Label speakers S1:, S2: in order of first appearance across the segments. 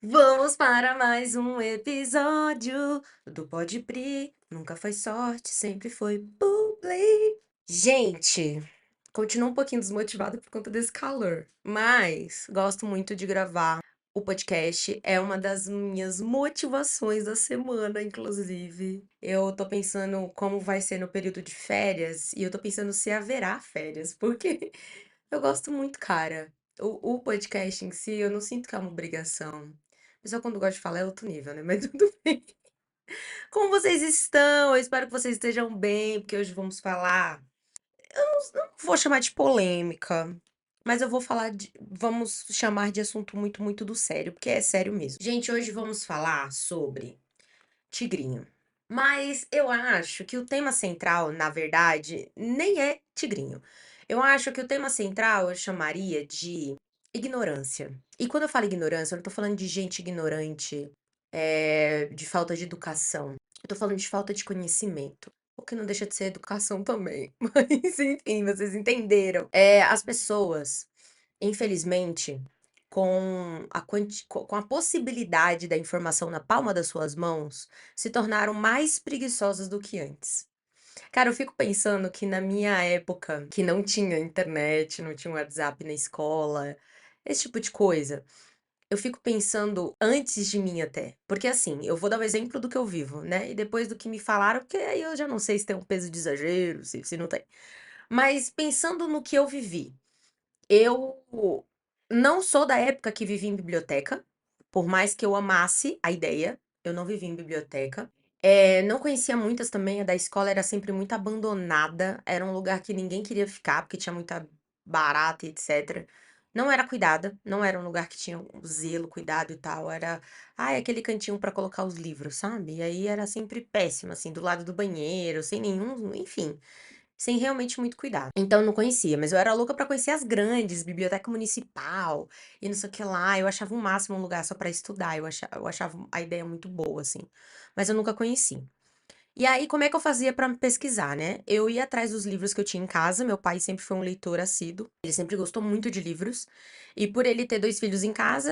S1: Vamos para mais um episódio do Pode Pri. Nunca foi sorte, sempre foi publi. Gente, continuo um pouquinho desmotivada por conta desse calor, mas gosto muito de gravar o podcast. É uma das minhas motivações da semana, inclusive. Eu tô pensando como vai ser no período de férias e eu tô pensando se haverá férias, porque eu gosto muito, cara. O podcast em si, eu não sinto que é uma obrigação. A pessoa quando gosta de falar é outro nível, né? Mas tudo bem. Como vocês estão? Eu espero que vocês estejam bem, porque hoje vamos falar. Não vou chamar de polêmica, mas eu vou falar de. Vamos chamar de assunto muito, muito do sério, porque é sério mesmo. Gente, hoje vamos falar sobre tigrinho. Mas eu acho que o tema central, na verdade, nem é tigrinho. Eu acho que o tema central eu chamaria de ignorância. E quando eu falo ignorância, eu não tô falando de gente ignorante, de falta de educação. Eu tô falando de falta de conhecimento. O que não deixa de ser educação também. Mas, enfim, vocês entenderam. As pessoas, infelizmente, com a possibilidade da informação na palma das suas mãos, se tornaram mais preguiçosas do que antes. Cara, eu fico pensando que na minha época, que não tinha internet, não tinha WhatsApp na escola, esse tipo de coisa, eu fico pensando antes de mim até. Porque assim, eu vou dar o exemplo do que eu vivo, né? E depois do que me falaram, porque aí eu já não sei se tem um peso de exagero, se não tem. Mas pensando no que eu vivi. Eu não sou da época que vivi em biblioteca, por mais que eu amasse a ideia, eu não vivi em biblioteca. Não conhecia muitas também, a da escola era sempre muito abandonada, era um lugar que ninguém queria ficar, porque tinha muita barata e etc. Não era cuidada, não era um lugar que tinha um zelo, cuidado e tal, era, aquele cantinho pra colocar os livros, sabe? E aí era sempre péssimo, assim, do lado do banheiro, sem nenhum, enfim. Sem realmente muito cuidado. Então eu não conhecia, mas eu era louca pra conhecer as grandes, biblioteca municipal e não sei o que lá. Eu achava o máximo um lugar só pra estudar. Eu achava a ideia muito boa, assim. Mas eu nunca conheci. E aí, como é que eu fazia pra pesquisar, né? Eu ia atrás dos livros que eu tinha em casa. Meu pai sempre foi um leitor assíduo. Ele sempre gostou muito de livros. E por ele ter dois filhos em casa,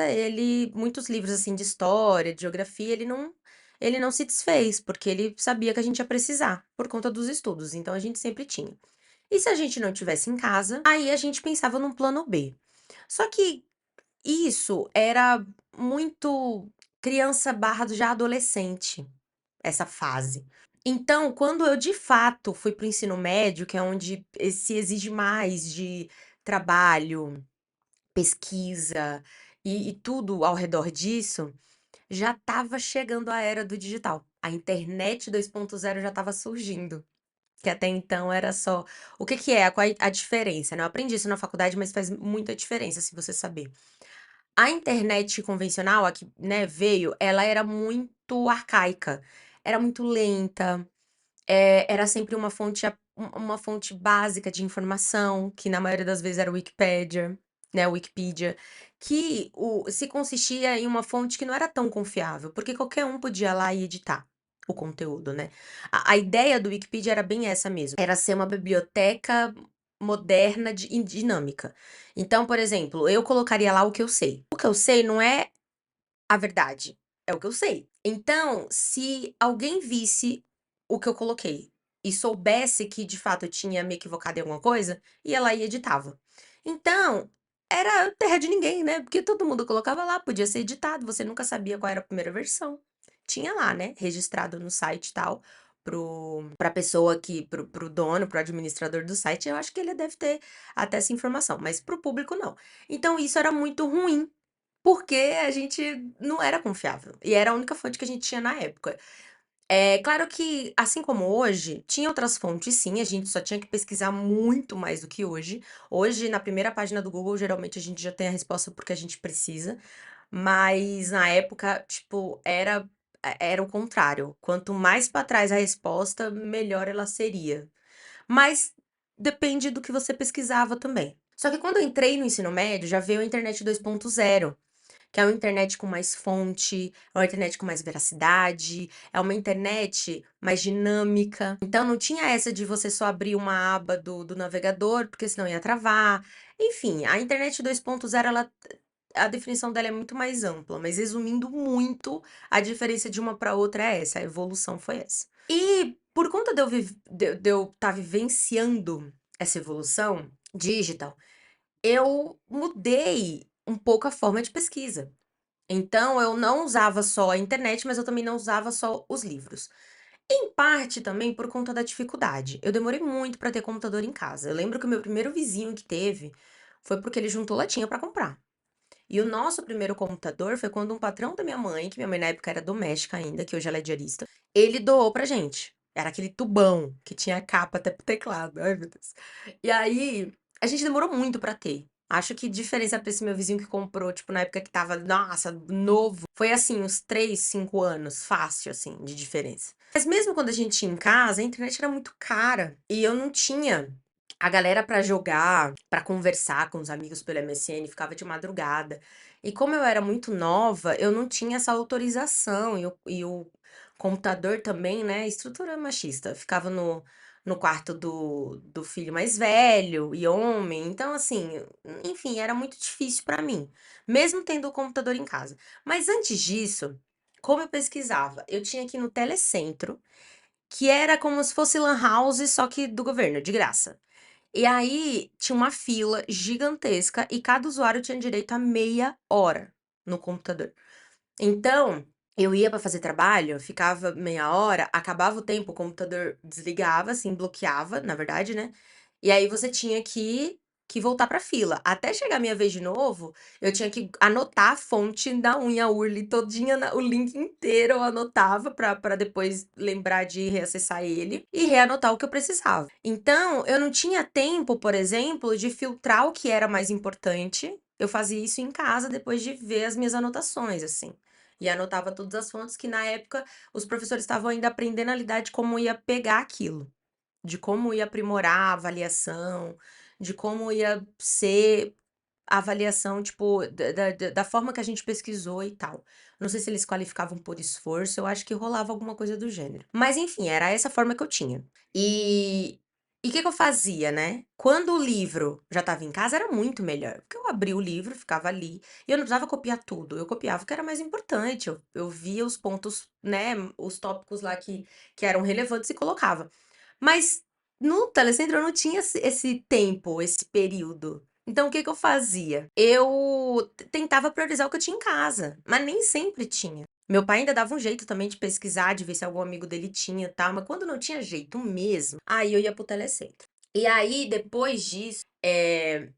S1: muitos livros assim de história, de geografia, ele não se desfez, porque ele sabia que a gente ia precisar por conta dos estudos. Então a gente sempre tinha. E se a gente não tivesse em casa, aí a gente pensava num plano B. Só que isso era muito criança barra já adolescente, essa fase. Então, quando eu de fato fui para o ensino médio, que é onde se exige mais de trabalho, pesquisa e tudo ao redor disso, já estava chegando a era do digital. A internet 2.0 já estava surgindo. Que até então era só. O que que é? Qual é a diferença, né? Eu aprendi isso na faculdade, mas faz muita diferença se você saber. A internet convencional, a que, né, veio, ela era muito arcaica, era muito lenta, era sempre uma fonte básica de informação, que na maioria das vezes era o Wikipédia, né, o Wikipedia, que se consistia em uma fonte que não era tão confiável, porque qualquer um podia ir lá e editar o conteúdo, né? A ideia do Wikipedia era bem essa mesmo, era ser uma biblioteca moderna e dinâmica. Então, por exemplo, eu colocaria lá o que eu sei. O que eu sei não é a verdade, é o que eu sei. Então, se alguém visse o que eu coloquei e soubesse que de fato eu tinha me equivocado em alguma coisa, ia lá e editava. Então, era terra de ninguém, né? Porque todo mundo colocava lá, podia ser editado, você nunca sabia qual era a primeira versão. Tinha lá, né? Registrado no site e tal. Pra pessoa pro dono, pro administrador do site, eu acho que ele deve ter até essa informação, mas pro público não. Então isso era muito ruim, porque a gente não era confiável. E era a única fonte que a gente tinha na época. É claro que, assim como hoje, tinha outras fontes, sim, a gente só tinha que pesquisar muito mais do que hoje. Hoje, na primeira página do Google, geralmente a gente já tem a resposta porque a gente precisa. Mas na época, tipo, era o contrário. Quanto mais para trás a resposta, melhor ela seria. Mas depende do que você pesquisava também. Só que quando eu entrei no ensino médio, já veio a internet 2.0, que é uma internet com mais fonte, é uma internet com mais veracidade, é uma internet mais dinâmica. Então não tinha essa de você só abrir uma aba do navegador, porque senão ia travar. Enfim, a internet 2.0 ela a definição dela é muito mais ampla, mas resumindo muito, a diferença de uma para outra é essa, a evolução foi essa. E por conta de eu estar vivenciando essa evolução digital, eu mudei um pouco a forma de pesquisa. Então eu não usava só a internet, mas eu também não usava só os livros. Em parte também por conta da dificuldade. Eu demorei muito para ter computador em casa. Eu lembro que o meu primeiro vizinho que teve foi porque ele juntou latinha para comprar. E o nosso primeiro computador foi quando um patrão da minha mãe, que minha mãe na época era doméstica ainda, que hoje ela é diarista, ele doou pra gente. Era aquele tubão que tinha capa até pro teclado. Ai, meu Deus. E aí, a gente demorou muito pra ter. Acho que diferença pra esse meu vizinho que comprou, tipo, na época que tava, nossa, novo, foi assim, uns 3, 5 anos, fácil, assim, de diferença. Mas mesmo quando a gente tinha em casa, a internet era muito cara. E eu não tinha a galera pra jogar, pra conversar com os amigos pelo MSN, ficava de madrugada. E como eu era muito nova, eu não tinha essa autorização. E o computador também, né? Estrutura machista. Ficava no quarto do filho mais velho e homem. Então, assim, enfim, era muito difícil pra mim, mesmo tendo o computador em casa. Mas antes disso, como eu pesquisava? Eu tinha aqui no Telecentro, que era como se fosse Lan House, só que do governo, de graça. E aí tinha uma fila gigantesca e cada usuário tinha direito a meia hora no computador. Então, eu ia pra fazer trabalho, ficava meia hora, acabava o tempo, o computador desligava, assim, bloqueava, na verdade, né? E aí você tinha que voltar pra fila. Até chegar a minha vez de novo, eu tinha que anotar a fonte da unha URL todinha, o link inteiro eu anotava pra depois lembrar de reacessar ele e reanotar o que eu precisava. Então, eu não tinha tempo, por exemplo, de filtrar o que era mais importante. Eu fazia isso em casa depois de ver as minhas anotações, assim. E anotava todas as fontes que na época os professores estavam ainda aprendendo a lidar de como ia pegar aquilo, de como ia aprimorar a avaliação, de como ia ser a avaliação, tipo, da forma que a gente pesquisou e tal. Não sei se eles qualificavam por esforço, eu acho que rolava alguma coisa do gênero. Mas enfim, era essa forma que eu tinha. E o que que eu fazia, né? Quando o livro já estava em casa, era muito melhor. Porque eu abria o livro, ficava ali, e eu não precisava copiar tudo. Eu copiava o que era mais importante. Eu via os pontos, né? Os tópicos lá que eram relevantes e colocava. Mas no Telecentro eu não tinha esse tempo, esse período. Então o que que eu fazia? Eu tentava priorizar o que eu tinha em casa, mas nem sempre tinha. Meu pai ainda dava um jeito também de pesquisar, de ver se algum amigo dele tinha, tá? Mas quando não tinha jeito mesmo, aí eu ia pro Telecentro. E aí, depois disso,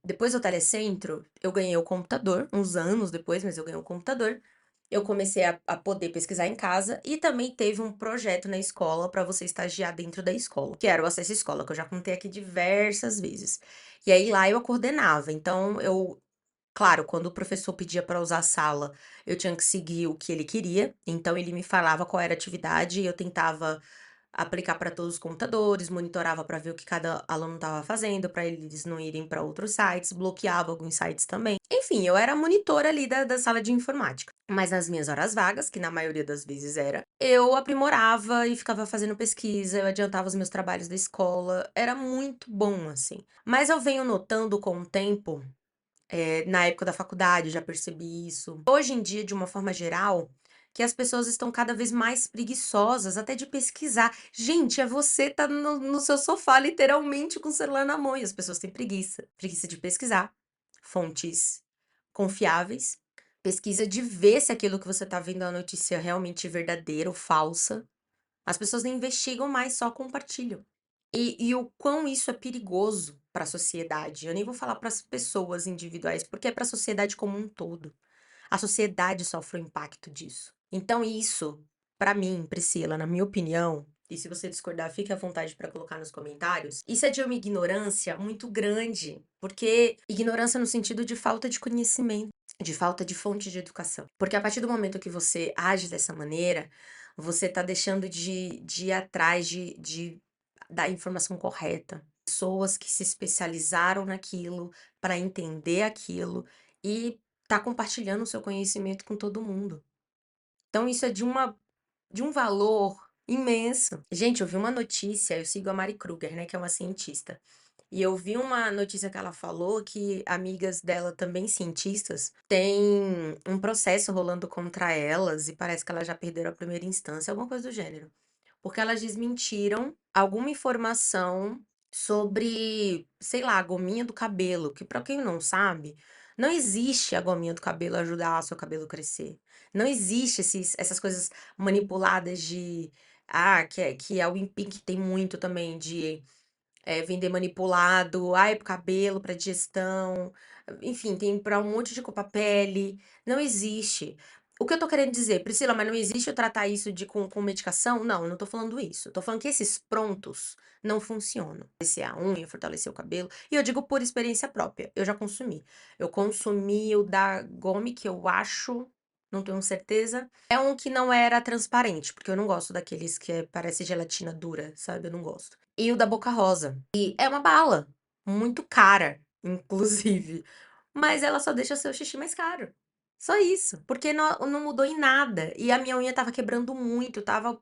S1: depois do Telecentro, eu ganhei o computador, uns anos depois, mas eu ganhei o computador. Eu comecei a poder pesquisar em casa e também teve um projeto na escola para você estagiar dentro da escola, que era o Acesso Escola, que eu já contei aqui diversas vezes. E aí lá eu coordenava. Então eu, claro, quando o professor pedia para usar a sala, eu tinha que seguir o que ele queria. Então ele me falava qual era a atividade e eu tentava aplicar para todos os computadores, monitorava para ver o que cada aluno estava fazendo, para eles não irem para outros sites, bloqueava alguns sites também. Enfim, eu era monitora ali da sala de informática. Mas nas minhas horas vagas, que na maioria das vezes era, eu aprimorava e ficava fazendo pesquisa, eu adiantava os meus trabalhos da escola, era muito bom, assim. Mas eu venho notando com o tempo, na época da faculdade, já percebi isso. Hoje em dia, de uma forma geral, que as pessoas estão cada vez mais preguiçosas, até de pesquisar. Gente, é você tá no seu sofá, literalmente, com o celular na mão, e as pessoas têm preguiça. Preguiça de pesquisar fontes confiáveis, pesquisa de ver se aquilo que você tá vendo é uma notícia realmente verdadeira ou falsa. As pessoas nem investigam mais, só compartilham. E o quão isso é perigoso para a sociedade. Eu nem vou falar para as pessoas individuais, porque é para a sociedade como um todo. A sociedade sofre o impacto disso. Então, isso, para mim, Priscila, na minha opinião, e se você discordar, fique à vontade para colocar nos comentários, isso é de uma ignorância muito grande, porque ignorância no sentido de falta de conhecimento, de falta de fonte de educação. Porque a partir do momento que você age dessa maneira, você tá deixando de ir atrás da informação correta. Pessoas que se especializaram naquilo para entender aquilo e tá compartilhando o seu conhecimento com todo mundo. Então isso é de um valor imenso. Gente, eu vi uma notícia, eu sigo a Mari Kruger, né, que é uma cientista. E eu vi uma notícia que ela falou que amigas dela, também cientistas, têm um processo rolando contra elas e parece que elas já perderam a primeira instância, alguma coisa do gênero. Porque elas desmentiram alguma informação sobre, sei lá, a gominha do cabelo, que pra quem não sabe, não existe a gominha do cabelo ajudar o seu cabelo crescer. Não existe essas coisas manipuladas de, que a Winpink tem muito também de vender manipulado, ai, para cabelo, para digestão, enfim, tem para um monte de cor pra pele. Não existe. O que eu tô querendo dizer, Priscila, mas não existe eu tratar isso com medicação? Não, eu não tô falando isso. Eu tô falando que esses prontos não funcionam. Fortalecer a unha, fortalecer o cabelo. E eu digo por experiência própria. Eu já consumi. Eu consumi o da Gome, que eu acho, não tenho certeza. É um que não era transparente, porque eu não gosto daqueles que parece gelatina dura, sabe? Eu não gosto. E o da Boca Rosa. E é uma bala, muito cara, inclusive, mas ela só deixa seu xixi mais caro. Só isso, porque não mudou em nada. E a minha unha estava quebrando muito, estava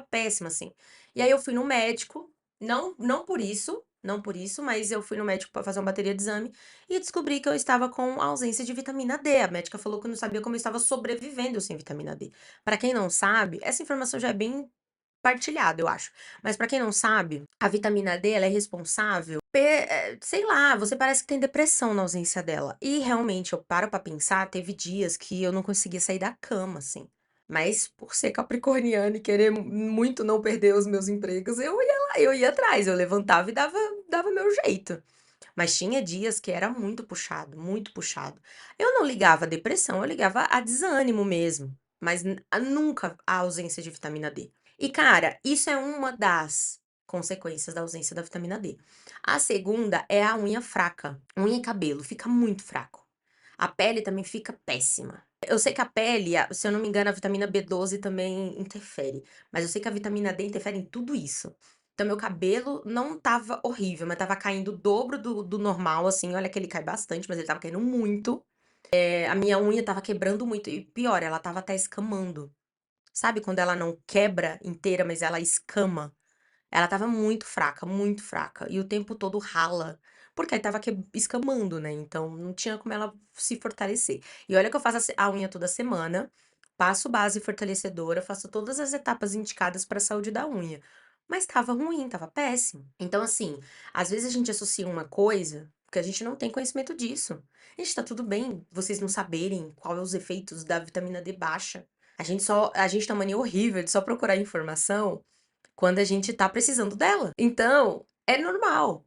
S1: péssima, assim. E aí eu fui no médico, não por isso, não por isso, mas eu fui no médico para fazer uma bateria de exame e descobri que eu estava com ausência de vitamina D. A médica falou que eu não sabia como eu estava sobrevivendo sem vitamina D. Para quem não sabe, essa informação já é bem partilhada, eu acho. Mas pra quem não sabe, a vitamina D, ela é responsável sei lá, você parece que tem depressão na ausência dela. E realmente, eu paro pra pensar, teve dias que eu não conseguia sair da cama, assim. Mas por ser capricorniana e querer muito não perder os meus empregos, eu ia lá, eu ia atrás, eu levantava e dava meu jeito. Mas tinha dias que era muito puxado, muito puxado. Eu não ligava a depressão, eu ligava a desânimo mesmo, mas nunca a ausência de vitamina D. E cara, isso é uma das consequências da ausência da vitamina D. A segunda é a unha fraca. Unha e cabelo fica muito fraco. A pele também fica péssima. Eu sei que a pele, se eu não me engano, a vitamina B12 também interfere, mas eu sei que a vitamina D interfere em tudo isso. Então, meu cabelo não tava horrível, mas tava caindo o dobro do normal, assim. Olha que ele cai bastante, mas ele tava caindo muito. A minha unha tava quebrando muito. E pior, ela tava até escamando. Sabe quando ela não quebra inteira, mas ela escama? Ela estava muito fraca, muito fraca. E o tempo todo rala. Porque aí estava escamando, né? Então não tinha como ela se fortalecer. E olha que eu faço a unha toda semana, passo base fortalecedora, faço todas as etapas indicadas para a saúde da unha. Mas estava ruim, estava péssimo. Então, assim, às vezes a gente associa uma coisa porque a gente não tem conhecimento disso. Gente, tá tudo bem vocês não saberem qual é os efeitos da vitamina D baixa. A gente tem uma mania horrível de só procurar informação quando a gente tá precisando dela. Então, é normal.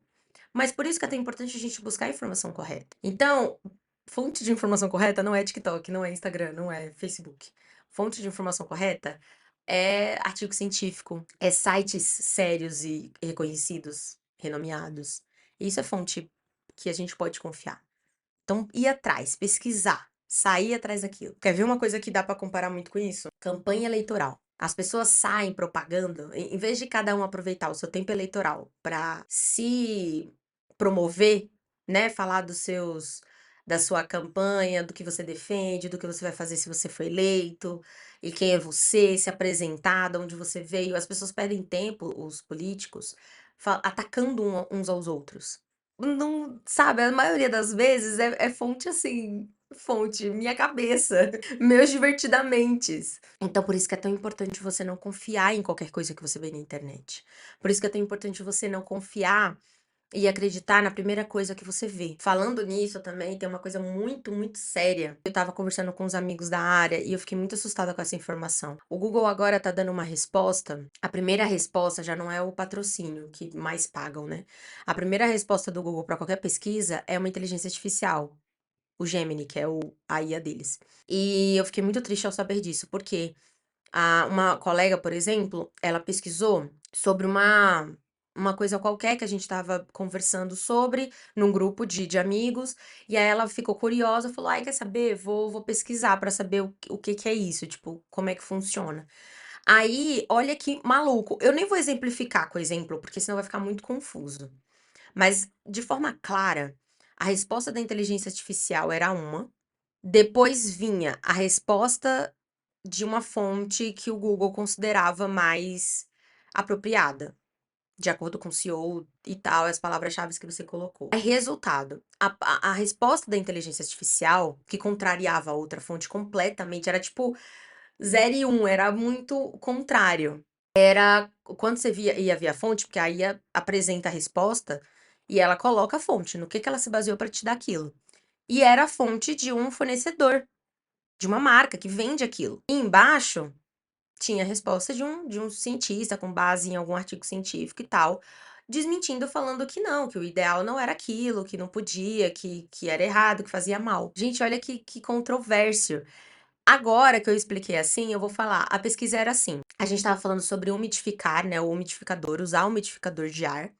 S1: Mas por isso que é tão importante a gente buscar a informação correta. Então, fonte de informação correta não é TikTok, não é Instagram, não é Facebook. Fonte de informação correta é artigo científico, é sites sérios e reconhecidos, renomeados. Isso é fonte que a gente pode confiar. Então, ir atrás, pesquisar, sair atrás daquilo. Quer ver uma coisa que dá pra comparar muito com isso? Campanha eleitoral. As pessoas saem propagando, em vez de cada um aproveitar o seu tempo eleitoral pra se promover, né, falar da sua campanha, do que você defende, do que você vai fazer se você for eleito, e quem é você, se apresentar, de onde você veio. As pessoas perdem tempo, os políticos, atacando uns aos outros. Não, sabe, a maioria das vezes é fonte assim, fonte, minha cabeça, meus divertidamentes. Então, por isso que é tão importante você não confiar em qualquer coisa que você vê na internet. Por isso que é tão importante você não confiar e acreditar na primeira coisa que você vê. Falando nisso também, tem uma coisa muito, muito séria. Eu tava conversando com uns amigos da área e eu fiquei muito assustada com essa informação. O Google agora tá dando uma resposta. A primeira resposta já não é o patrocínio que mais pagam, né? A primeira resposta do Google para qualquer pesquisa é uma inteligência artificial, o Gemini, que é a IA deles. E eu fiquei muito triste ao saber disso, porque uma colega, por exemplo, ela pesquisou sobre uma coisa qualquer que a gente estava conversando sobre num grupo de amigos, e aí ela ficou curiosa, falou: ai, quer saber? Vou pesquisar para saber o que que é isso, tipo, como é que funciona. Aí, olha que maluco. Eu nem vou exemplificar com o exemplo, porque senão vai ficar muito confuso. Mas, de forma clara, a resposta da inteligência artificial era uma, depois vinha a resposta de uma fonte que o Google considerava mais apropriada. de acordo com o CEO e tal, as palavras-chaves que você colocou. Aí, resultado, a resposta da inteligência artificial, que contrariava a outra fonte completamente, era tipo 0 e 1, era muito contrário. Era quando você ia ver a fonte, porque aí apresenta a resposta e ela coloca a fonte, no que ela se baseou para te dar aquilo. E era a fonte de um fornecedor, de uma marca que vende aquilo. E embaixo tinha a resposta de um cientista com base em algum artigo científico e tal, desmentindo, falando que não, que o ideal não era aquilo, que não podia, que era errado, que fazia mal. Gente, olha que controvérsia. Agora que eu expliquei assim, eu vou falar. A pesquisa era assim. A gente estava falando sobre umidificar, né? O umidificador, usar o umidificador de ar.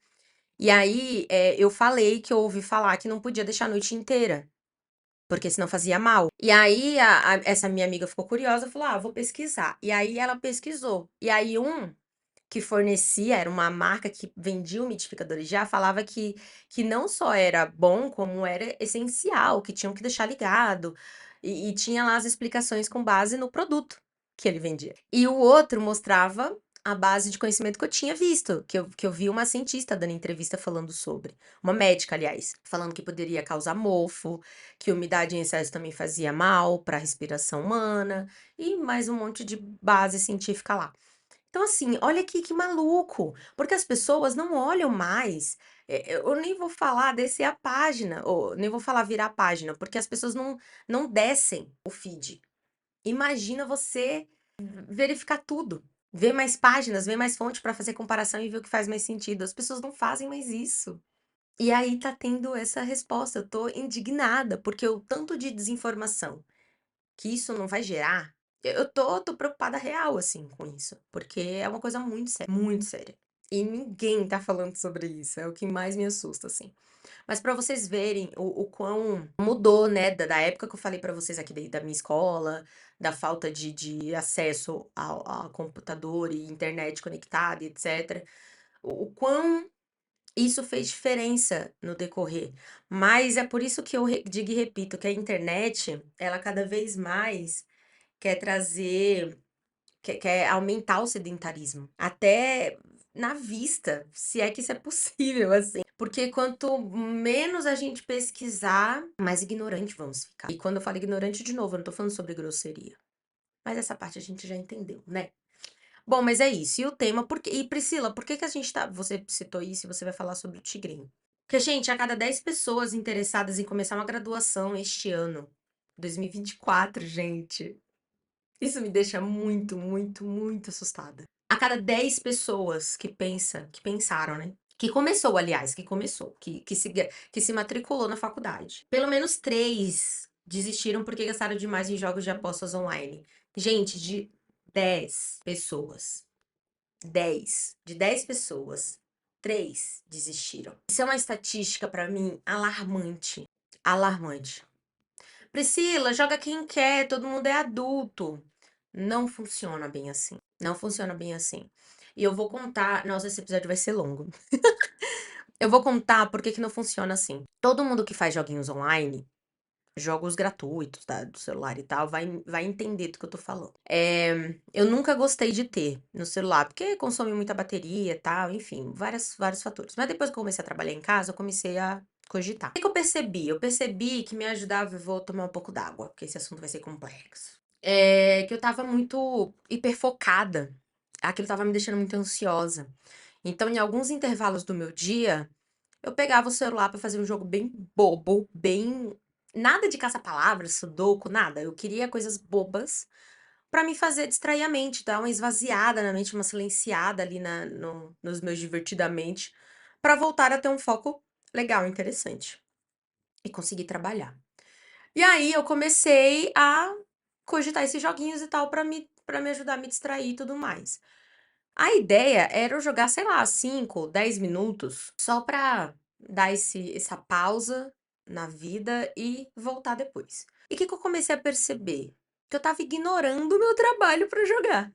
S1: E aí, eu falei que eu ouvi falar que não podia deixar a noite inteira, porque senão fazia mal. E aí, essa minha amiga ficou curiosa, falou: ah, vou pesquisar. E aí, ela pesquisou. E aí, que fornecia, era uma marca que vendia umidificadores de ar, falava que não só era bom, como era essencial, que tinham que deixar ligado. E tinha lá as explicações com base no produto que ele vendia. E o outro mostrava a base de conhecimento que eu tinha visto, que eu vi uma cientista dando entrevista falando sobre, uma médica, aliás, falando que poderia causar mofo, que umidade em excesso também fazia mal para a respiração humana, e mais um monte de base científica lá. Então, assim, olha que maluco, porque as pessoas não olham mais. Eu nem vou falar descer a página, ou nem vou falar virar a página, porque as pessoas não descem o feed. Imagina você verificar tudo, ver mais páginas, ver mais fonte para fazer comparação e ver o que faz mais sentido. As pessoas não fazem mais isso. E aí tá tendo essa resposta. Eu tô indignada, porque o tanto de desinformação que isso não vai gerar, eu tô preocupada real, assim, com isso, porque é uma coisa muito séria, muito séria. E ninguém tá falando sobre isso, é o que mais me assusta, assim. Mas pra vocês verem o quão mudou, né, da época que eu falei pra vocês aqui da minha escola, da falta de acesso ao computador e internet conectada, e etc. O quão isso fez diferença no decorrer. Mas é por isso que eu digo e repito que a internet, ela cada vez mais quer trazer, quer aumentar o sedentarismo, até na vista, se é que isso é possível, assim. Porque quanto menos a gente pesquisar, mais ignorante vamos ficar. E quando eu falo ignorante, de novo, eu não tô falando sobre grosseria. Mas essa parte a gente já entendeu, né? Bom, mas é isso. E o tema, e Priscila, por que que a gente tá. Você citou isso e você vai falar sobre o tigrinho? Porque, gente, a cada 10 pessoas interessadas em começar uma graduação este ano, 2024, gente. Isso me deixa muito, muito, muito assustada. A cada 10 pessoas que pensaram, né? Que começou, aliás, que se matriculou na faculdade. Pelo menos 3 desistiram porque gastaram demais em jogos de apostas online. Gente, de 10 pessoas, 10, de 10 pessoas, 3 desistiram. Isso é uma estatística pra mim alarmante. Alarmante. Priscila, joga quem quer, todo mundo é adulto. Não funciona bem assim. Não funciona bem assim. E eu vou contar. Nossa, esse episódio vai ser longo. Eu vou contar por que que não funciona assim. Todo mundo que faz joguinhos online, jogos gratuitos, tá, do celular e tal, vai entender do que eu tô falando. Eu nunca gostei de ter no celular, porque consome muita bateria e tal, enfim, vários fatores. Mas depois que eu comecei a trabalhar em casa, eu comecei a cogitar. O que que eu percebi? Eu percebi que me ajudava, eu vou tomar um pouco d'água, porque esse assunto vai ser complexo. Que eu tava muito hiperfocada. Aquilo tava me deixando muito ansiosa. Então, em alguns intervalos do meu dia, eu pegava o celular pra fazer um jogo bem bobo, bem. Nada de caça-palavras, sudoku, nada. Eu queria coisas bobas pra me fazer distrair a mente, dar uma esvaziada na mente, uma silenciada ali nos meus divertidamente, pra voltar a ter um foco legal, interessante e conseguir trabalhar. E aí eu comecei a cogitar esses joguinhos e tal pra me ajudar a me distrair e tudo mais. A ideia era eu jogar, sei lá, 5, 10 minutos, só pra dar essa pausa na vida e voltar depois. E o que que eu comecei a perceber? Que eu estava ignorando o meu trabalho pra jogar.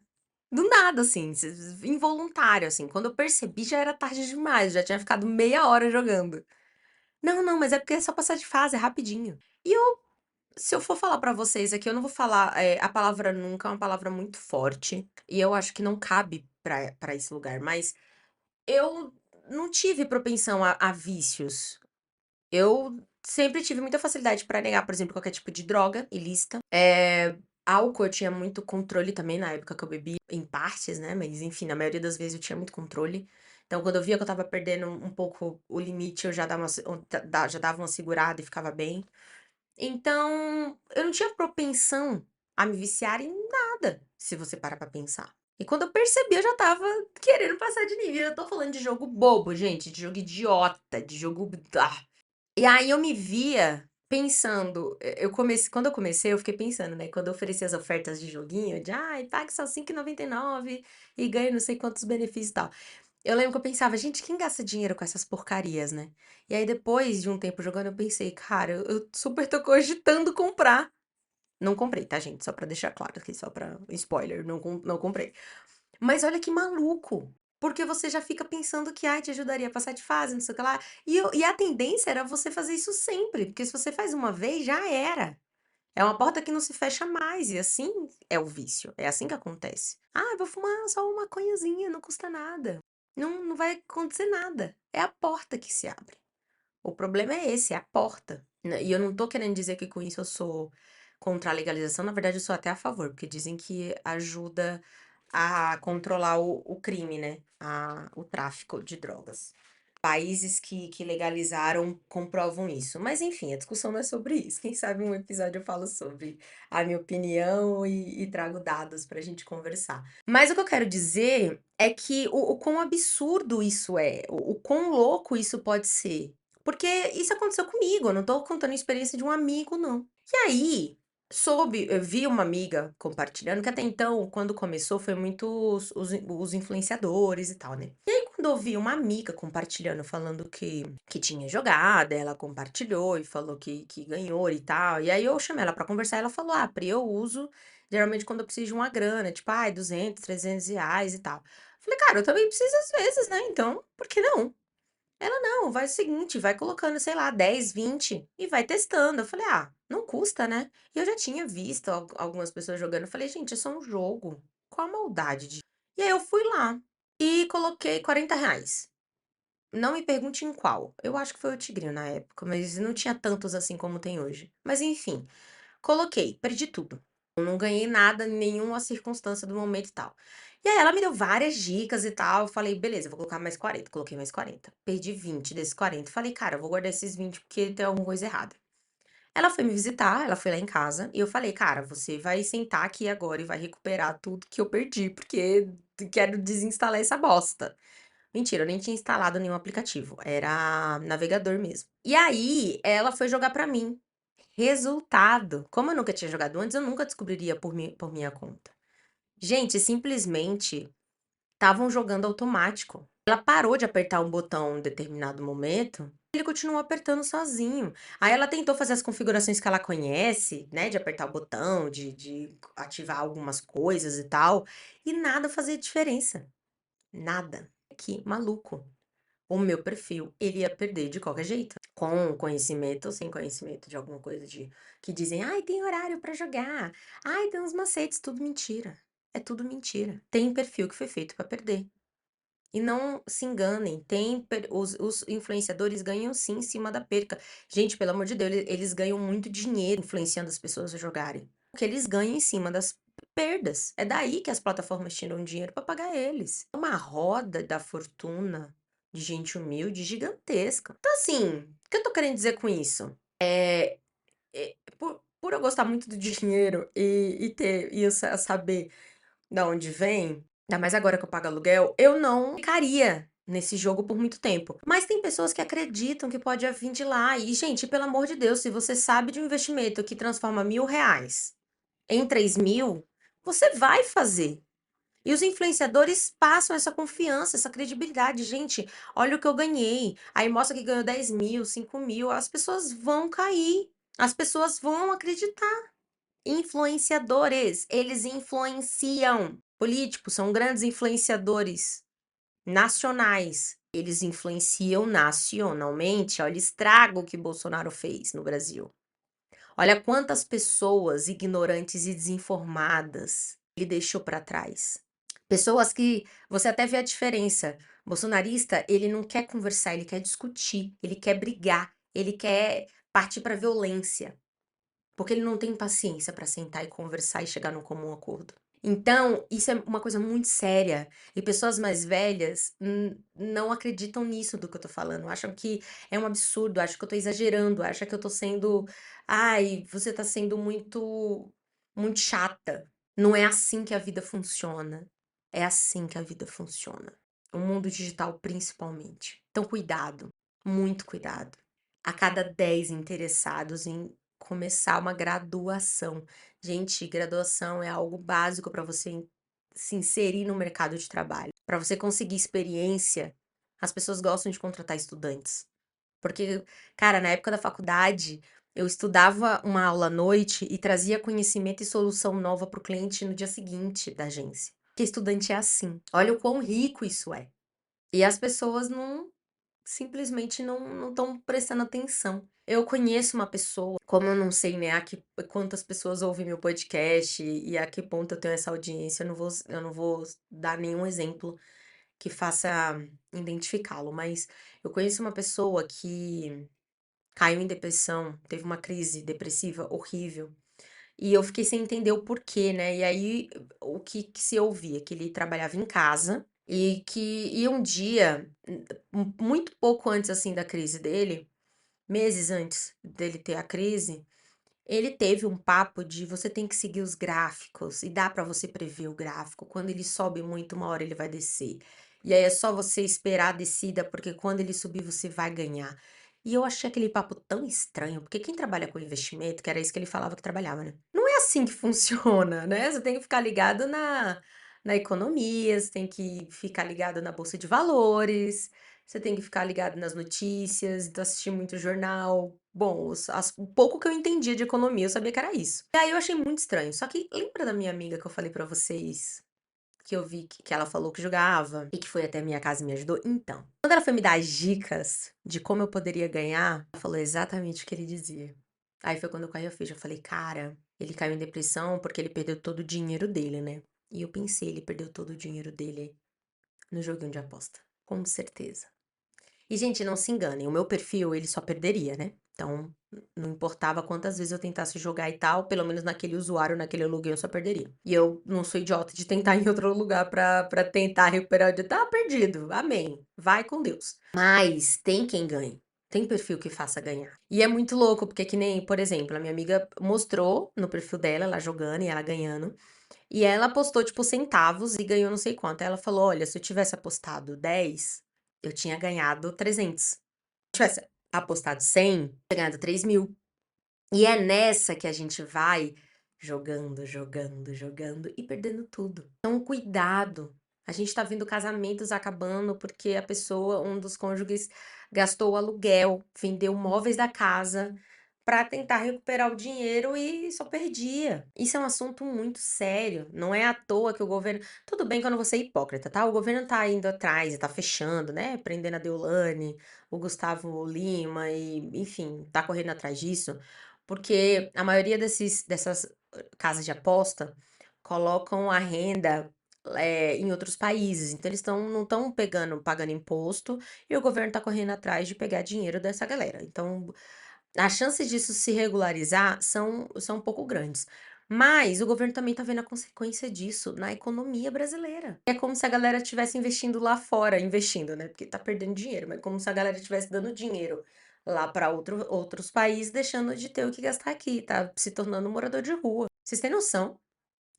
S1: Do nada, assim, involuntário, assim. Quando eu percebi, já era tarde demais, já tinha ficado meia hora jogando. Não, não, mas é porque é só passar de fase, é rapidinho. E se eu for falar pra vocês aqui, eu não vou falar, a palavra nunca é uma palavra muito forte, e eu acho que não cabe pra esse lugar, mas eu não tive propensão a vícios. Eu sempre tive muita facilidade pra negar, por exemplo, qualquer tipo de droga ilícita. Álcool eu tinha muito controle também na época que eu bebi, em partes, né, mas enfim, na maioria das vezes eu tinha muito controle. Então quando eu via que eu estava perdendo um pouco o limite, eu já dava uma se um da já dava uma segurada e ficava bem. Então, eu não tinha propensão a me viciar em nada, se você parar pra pensar. E quando eu percebi, eu já estava querendo passar de nível. Eu tô falando de jogo bobo, gente, de jogo idiota, de jogo e aí eu me via pensando, eu comecei quando eu comecei, eu fiquei pensando, né, quando eu oferecia as ofertas de joguinho, de: "Ai, pague só 5,99 e ganhe não sei quantos benefícios e tal". Eu lembro que eu pensava: "Gente, quem gasta dinheiro com essas porcarias, né?". E aí depois de um tempo jogando, eu pensei: "Cara, eu super tô cogitando comprar". Não comprei, tá, gente? Só pra deixar claro aqui, só pra spoiler, não comprei. Mas olha que maluco, porque você já fica pensando que, ai, te ajudaria a passar de fase, não sei o que lá, e a tendência era você fazer isso sempre, porque se você faz uma vez, já era. É uma porta que não se fecha mais, e assim é o vício, é assim que acontece. "Ah, eu vou fumar só uma maconhazinha, não custa nada". Não vai acontecer nada, é a porta que se abre. O problema é esse, é a porta. E eu não tô querendo dizer que com isso eu sou contra a legalização, na verdade eu sou até a favor, porque dizem que ajuda a controlar o crime, né, o tráfico de drogas. Países que legalizaram comprovam isso. Mas enfim, a discussão não é sobre isso. Quem sabe um episódio eu falo sobre a minha opinião e trago dados pra gente conversar. Mas o que eu quero dizer é que o quão absurdo isso é, o quão louco isso pode ser. Porque isso aconteceu comigo, eu não tô contando a experiência de um amigo, não. E aí, eu vi uma amiga compartilhando, que até então, quando começou, foi muito os influenciadores e tal, né? E aí, quando eu vi uma amiga compartilhando, falando que tinha jogado, ela compartilhou e falou que ganhou e tal. E aí eu chamei ela pra conversar, e ela falou: "Ah, Pri, eu uso geralmente quando eu preciso de uma grana, tipo, ai, 200, R$ 300 e tal". Falei: "Cara, eu também preciso às vezes, né? Então, por que não?". Ela: "Não, vai o seguinte, vai colocando, sei lá, 10, 20 e vai testando". Eu falei: "Ah, não custa, né?". E eu já tinha visto algumas pessoas jogando, eu falei: "Gente, é só um jogo, qual a maldade de". E aí eu fui lá e coloquei R$ 40. Não me pergunte em qual, eu acho que foi o Tigrinho na época, mas não tinha tantos assim como tem hoje. Mas enfim, coloquei, perdi tudo. Eu não ganhei nada em nenhuma circunstância do momento e tal. E aí ela me deu várias dicas e tal, eu falei: "Beleza, vou colocar mais 40". Coloquei mais 40. Perdi 20 desses 40. Falei: "Cara, eu vou guardar esses 20 porque tem alguma coisa errada". Ela foi me visitar, ela foi lá em casa e eu falei: "Cara, você vai sentar aqui agora e vai recuperar tudo que eu perdi, porque quero desinstalar essa bosta". Mentira, eu nem tinha instalado nenhum aplicativo, era navegador mesmo. E aí ela foi jogar pra mim. Resultado, como eu nunca tinha jogado antes, eu nunca descobriria por minha conta. Gente, simplesmente estavam jogando automático. Ela parou de apertar um botão em determinado momento, ele continuou apertando sozinho. Aí ela tentou fazer as configurações que ela conhece, né, de apertar o botão, de ativar algumas coisas e tal, e nada fazia diferença. Nada. Que maluco. O meu perfil, ele ia perder de qualquer jeito. Com conhecimento ou sem conhecimento de alguma coisa de que dizem: "Ai, tem horário pra jogar. Ai, tem uns macetes", tudo mentira. É tudo mentira. Tem perfil que foi feito pra perder. E não se enganem, tem os influenciadores ganham sim em cima da perca. Gente, pelo amor de Deus, eles ganham muito dinheiro influenciando as pessoas a jogarem. O que eles ganham em cima das perdas. É daí que as plataformas tiram dinheiro para pagar eles. É uma roda da fortuna de gente humilde gigantesca. Então, assim, o que eu tô querendo dizer com isso? Por eu gostar muito do dinheiro e eu saber da onde vem, ainda mais agora que eu pago aluguel, eu não ficaria nesse jogo por muito tempo. Mas tem pessoas que acreditam que pode vir de lá. E, gente, pelo amor de Deus, se você sabe de um investimento que transforma R$ 1.000 em 3.000, você vai fazer. E os influenciadores passam essa confiança, essa credibilidade. Gente, olha o que eu ganhei. Aí mostra que ganhou 10.000, 5.000. As pessoas vão cair. As pessoas vão acreditar. Influenciadores, eles influenciam. Políticos são grandes influenciadores nacionais. Eles influenciam nacionalmente. Olha o estrago que Bolsonaro fez no Brasil. Olha quantas pessoas ignorantes e desinformadas ele deixou para trás. Pessoas que você até vê a diferença. Bolsonarista, ele não quer conversar, ele quer discutir, ele quer brigar, ele quer partir pra violência, porque ele não tem paciência pra sentar e conversar e chegar num comum acordo. Então, isso é uma coisa muito séria. E pessoas mais velhas não acreditam nisso do que eu tô falando. Acham que é um absurdo, acham que eu tô exagerando, acham que eu tô sendo. Ai, você tá sendo muito chata. Não é assim que a vida funciona. É assim que a vida funciona. O mundo digital, principalmente. Então, cuidado, muito cuidado. A cada 10 interessados em começar uma graduação. Gente, graduação é algo básico para você se inserir no mercado de trabalho. Para você conseguir experiência, as pessoas gostam de contratar estudantes. Porque, cara, na época da faculdade, eu estudava uma aula à noite e trazia conhecimento e solução nova para o cliente no dia seguinte da agência. Porque estudante é assim. Olha o quão rico isso é. E as pessoas simplesmente não estão prestando atenção. Eu conheço uma pessoa, como eu não sei, né, quantas pessoas ouvem meu podcast e a que ponto eu tenho essa audiência, eu não vou dar nenhum exemplo que faça identificá-lo, mas eu conheço uma pessoa que caiu em depressão, teve uma crise depressiva horrível, e eu fiquei sem entender o porquê, né? E aí o que se ouvia? Que ele trabalhava em casa e um dia, muito pouco antes assim da crise dele, meses antes dele ter a crise, ele teve um papo de você tem que seguir os gráficos e dá pra você prever o gráfico. Quando ele sobe muito, uma hora ele vai descer. E aí é só você esperar a descida, porque quando ele subir você vai ganhar. E eu achei aquele papo tão estranho, porque quem trabalha com investimento, que era isso que ele falava que trabalhava, né? Não é assim que funciona, né? Você tem que ficar ligado na economia, você tem que ficar ligado na bolsa de valores, você tem que ficar ligado nas notícias, então assistir muito jornal. Bom, o pouco que eu entendia de economia, eu sabia que era isso. E aí eu achei muito estranho. Só que lembra da minha amiga que eu falei pra vocês, que eu vi que ela falou que jogava e que foi até a minha casa e me ajudou? Então, quando ela foi me dar as dicas de como eu poderia ganhar, ela falou exatamente o que ele dizia. Aí foi quando eu caí a ficha. Eu falei, cara, ele caiu em depressão porque ele perdeu todo o dinheiro dele, né? E eu pensei, ele perdeu todo o dinheiro dele no joguinho de aposta. Com certeza. E, gente, não se enganem, o meu perfil, ele só perderia, né? Então, não importava quantas vezes eu tentasse jogar e tal, pelo menos naquele usuário, naquele login, eu só perderia. E eu não sou idiota de tentar em outro lugar pra tentar recuperar o dia. Tá perdido, amém. Vai com Deus. Mas tem quem ganhe. Tem perfil que faça ganhar. E é muito louco, porque que nem, por exemplo, a minha amiga mostrou no perfil dela, ela jogando e ela ganhando. E ela apostou, tipo, centavos e ganhou não sei quanto. Aí ela falou: olha, se eu tivesse apostado 10, eu tinha ganhado 300. Se eu tivesse apostado 100, eu tinha ganhado 3.000. E é nessa que a gente vai jogando, jogando, jogando e perdendo tudo. Então, cuidado. A gente tá vendo casamentos acabando porque a pessoa, um dos cônjuges, gastou o aluguel, vendeu móveis da casa para tentar recuperar o dinheiro e só perdia. Isso é um assunto muito sério. Não é à toa que o governo. Tudo bem que eu não vou ser hipócrita, tá? O governo tá indo atrás e tá fechando, né? Prendendo a Deolane, o Gustavo Lima e, enfim, tá correndo atrás disso. Porque a maioria dessas casas de aposta colocam a renda em outros países. Então, eles não estão pagando imposto, e o governo está correndo atrás de pegar dinheiro dessa galera. Então, as chances disso se regularizar são um pouco grandes. Mas o governo também está vendo a consequência disso na economia brasileira. É como se a galera estivesse investindo lá fora, investindo, né? Porque tá perdendo dinheiro, mas como se a galera estivesse dando dinheiro lá para outros países, deixando de ter o que gastar aqui, tá se tornando um morador de rua. Vocês têm noção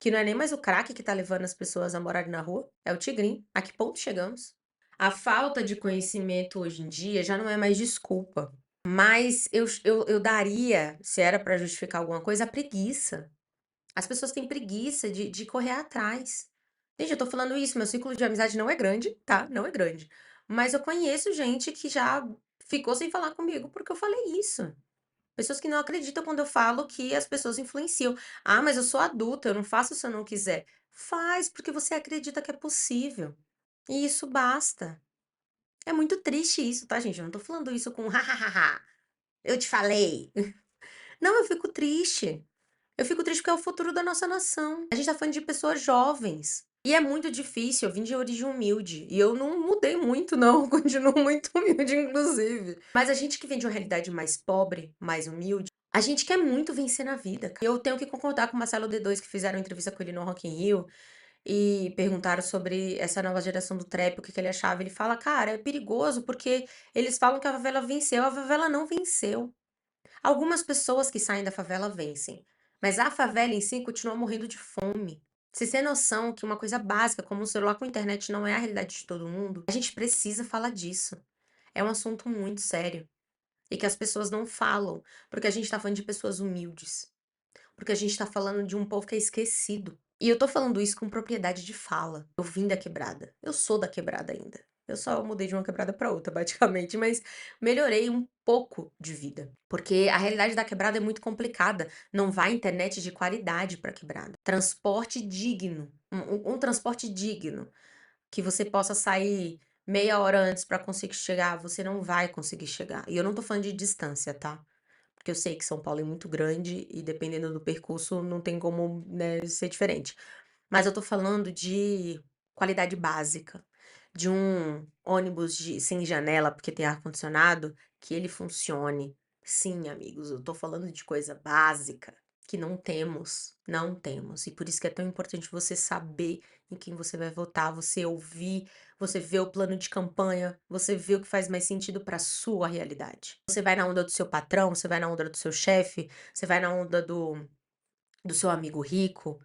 S1: que não é nem mais o crack que tá levando as pessoas a morarem na rua? É o tigrinho. A que ponto chegamos? A falta de conhecimento hoje em dia já não é mais desculpa. Mas eu daria, se era para justificar alguma coisa, a preguiça. As pessoas têm preguiça de correr atrás. Gente, eu tô falando isso, meu círculo de amizade não é grande, tá? Não é grande. Mas eu conheço gente que já ficou sem falar comigo porque eu falei isso. Pessoas que não acreditam quando eu falo que as pessoas influenciam. Ah, mas eu sou adulta, eu não faço se eu não quiser. Faz, porque você acredita que é possível. E isso basta. É muito triste isso, tá, gente? Eu não tô falando isso com hahaha. Eu te falei. Não, eu fico triste. Eu fico triste porque é o futuro da nossa nação. A gente tá falando de pessoas jovens. E é muito difícil, eu vim de origem humilde, e eu não mudei muito não, continuo muito humilde inclusive. Mas a gente que vem de uma realidade mais pobre, mais humilde, a gente quer muito vencer na vida, cara. Eu tenho que concordar com o Marcelo D2 que fizeram entrevista com ele no Rock in Rio, e perguntaram sobre essa nova geração do trap, o que que ele achava. Ele fala: "Cara, é perigoso porque eles falam que a favela venceu, a favela não venceu. Algumas pessoas que saem da favela vencem, mas a favela em si continua morrendo de fome. Vocês têm noção que uma coisa básica, como um celular com internet, não é a realidade de todo mundo? A gente precisa falar disso. É um assunto muito sério e que as pessoas não falam, porque a gente tá falando de pessoas humildes, porque a gente tá falando de um povo que é esquecido. E eu tô falando isso com propriedade de fala. Eu vim da quebrada. Eu sou da quebrada ainda. Eu só mudei de uma quebrada pra outra, praticamente, mas melhorei um pouco de vida. Porque a realidade da quebrada é muito complicada. Não vai internet de qualidade pra quebrada. Transporte digno. Um transporte digno. Que você possa sair meia hora antes pra conseguir chegar, você não vai conseguir chegar. E eu não tô falando de distância, tá? Porque eu sei que São Paulo é muito grande e dependendo do percurso não tem como, né, ser diferente. Mas eu tô falando de qualidade básica, de um ônibus sem janela, porque tem ar-condicionado, que ele funcione. Sim, amigos, eu tô falando de coisa básica que não temos, não temos. E por isso que é tão importante você saber em quem você vai votar, você ouvir, você ver o plano de campanha, você ver o que faz mais sentido para sua realidade. Você vai na onda do seu patrão, você vai na onda do seu chefe, você vai na onda do seu amigo rico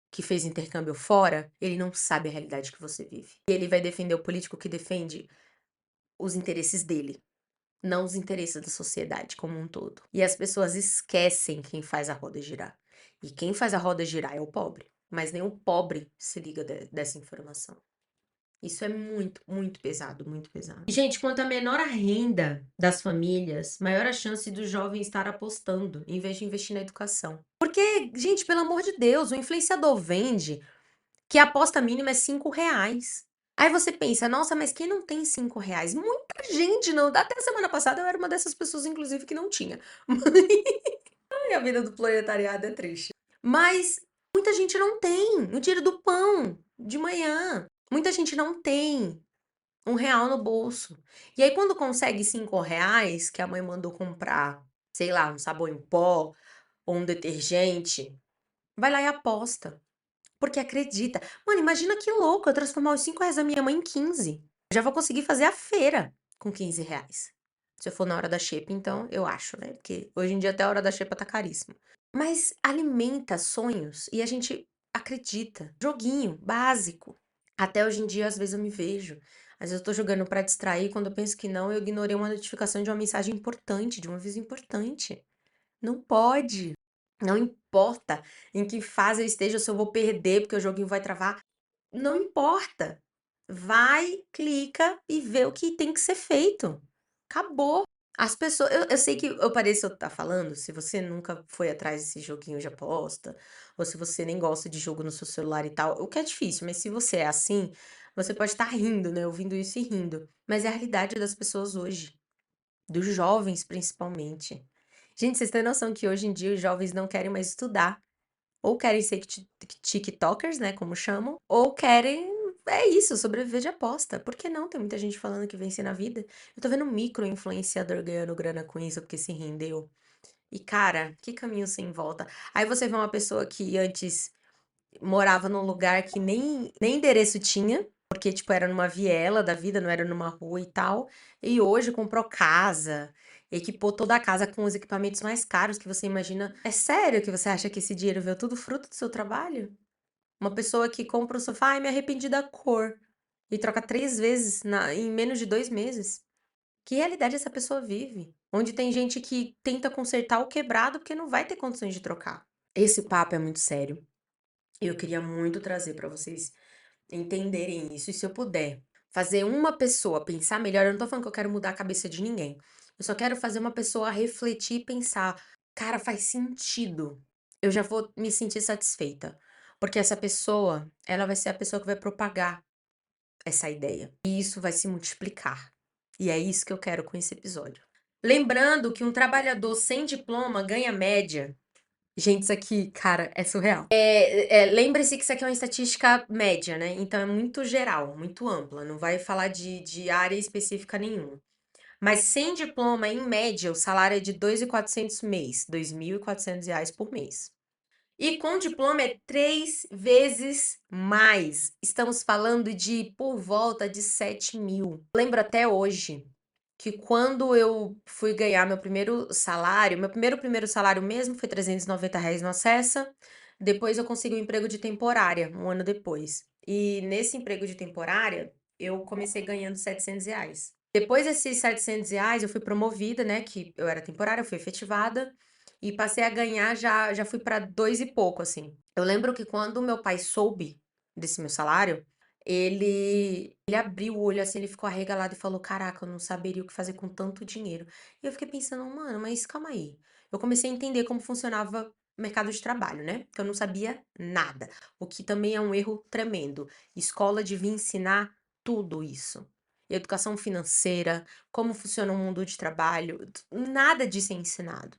S1: que fez intercâmbio fora, ele não sabe a realidade que você vive. E ele vai defender o político que defende os interesses dele, não os interesses da sociedade como um todo. E as pessoas esquecem quem faz a roda girar. E quem faz a roda girar é o pobre. Mas nem o pobre se liga dessa informação. Isso é muito, muito pesado, muito pesado. E, gente, quanto a menor a renda das famílias, maior a chance do jovem estar apostando, em vez de investir na educação. Porque, gente, pelo amor de Deus, o influenciador vende que a aposta mínima é R$ 5. Aí você pensa, nossa, mas quem não tem R$ 5? Muita gente não. Até semana passada eu era uma dessas pessoas, inclusive, que não tinha. Ai, a vida do proletariado é triste. Mas muita gente não tem o dinheiro do pão de manhã. Muita gente não tem R$ 1 no bolso. E aí, quando consegue R$ 5 que a mãe mandou comprar, sei lá, um sabão em pó ou um detergente, vai lá e aposta. Porque acredita. Mano, imagina que louco eu transformar os R$ 5 da minha mãe em 15. Já vou conseguir fazer a feira com R$ 15. Se eu for na hora da xepa, então, eu acho, né? Porque hoje em dia até a hora da xepa tá caríssimo. Mas alimenta sonhos e a gente acredita. Joguinho básico. Até hoje em dia, às vezes eu me vejo. Às vezes eu tô jogando pra distrair, quando eu penso que não, eu ignorei uma notificação de uma mensagem importante, de um aviso importante. Não pode. Não importa em que fase eu esteja, se eu vou perder porque o joguinho vai travar. Não importa. Vai, clica e vê o que tem que ser feito. Acabou. As pessoas. Eu sei que eu pareço estar falando, se você nunca foi atrás desse joguinho de aposta, ou se você nem gosta de jogo no seu celular e tal, o que é difícil, mas se você é assim, você pode estar rindo, né? Ouvindo isso e rindo. Mas é a realidade das pessoas hoje. Dos jovens, principalmente. Gente, vocês têm noção que hoje em dia os jovens não querem mais estudar. Ou querem ser tiktokers, né, como chamam, ou querem, é isso, sobreviver de aposta. Por que não? Tem muita gente falando que vence na vida. Eu tô vendo um micro-influenciador ganhando grana com isso porque se rendeu. E, cara, que caminho sem volta. Aí você vê uma pessoa que antes morava num lugar que nem endereço tinha, porque, tipo, era numa viela da vida, não era numa rua e tal. E hoje comprou casa, equipou toda a casa com os equipamentos mais caros que você imagina. É sério que você acha que esse dinheiro veio tudo fruto do seu trabalho? Uma pessoa que compra um sofá, ai, me arrependi da cor, e troca 3 vezes em menos de 2 meses. Que realidade essa pessoa vive? Onde tem gente que tenta consertar o quebrado porque não vai ter condições de trocar. Esse papo é muito sério. Eu queria muito trazer para vocês entenderem isso. E se eu puder fazer uma pessoa pensar melhor, eu não tô falando que eu quero mudar a cabeça de ninguém. Eu só quero fazer uma pessoa refletir e pensar, cara, faz sentido. Eu já vou me sentir satisfeita. Porque essa pessoa, ela vai ser a pessoa que vai propagar essa ideia. E isso vai se multiplicar. E é isso que eu quero com esse episódio. Lembrando que um trabalhador sem diploma ganha média Gente, isso aqui, cara, é surreal. Lembre-se que isso aqui é uma estatística média, né? Então é muito geral, muito ampla, não vai falar de área específica nenhuma. Mas sem diploma, em média, o salário é de 2.400 mês, R$ 2.400 por mês. E com diploma é 3 vezes mais. Estamos falando de por volta de 7.000. Lembro até hoje que quando eu fui ganhar meu primeiro salário mesmo foi R$ 390 no Acessa. Depois eu consegui um emprego de temporária, um ano depois. E nesse emprego de temporária, eu comecei ganhando R$ 700. Depois desses R$ 700, eu fui promovida, né? Que eu era temporária, eu fui efetivada. E passei a ganhar, já fui para dois e pouco, assim. Eu lembro que quando meu pai soube desse meu salário, ele abriu o olho assim, ele ficou arregalado e falou: Caraca, eu não saberia o que fazer com tanto dinheiro. E eu fiquei pensando, mano, mas calma aí. Eu comecei a entender como funcionava o mercado de trabalho, né? Que eu não sabia nada. O que também é um erro tremendo. Escola devia ensinar tudo isso. Educação financeira, como funciona o mundo de trabalho, nada disso é ensinado.